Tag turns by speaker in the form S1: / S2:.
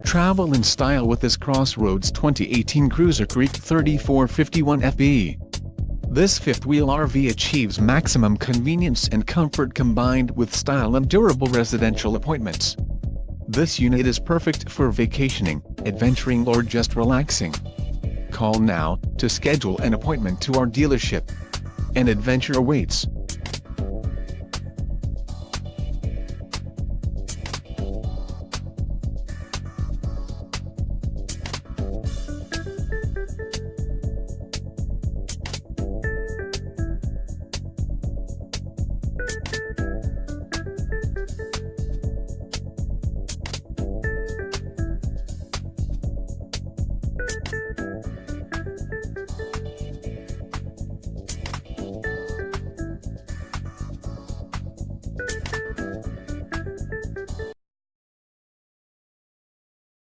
S1: Travel in style with this Crossroads 2018 Cruiser CR3451FB. This fifth-wheel RV achieves maximum convenience and comfort combined with style and durable residential appointments. This unit is perfect for vacationing, adventuring or just relaxing. Call now to schedule an appointment to our dealership. An adventure awaits.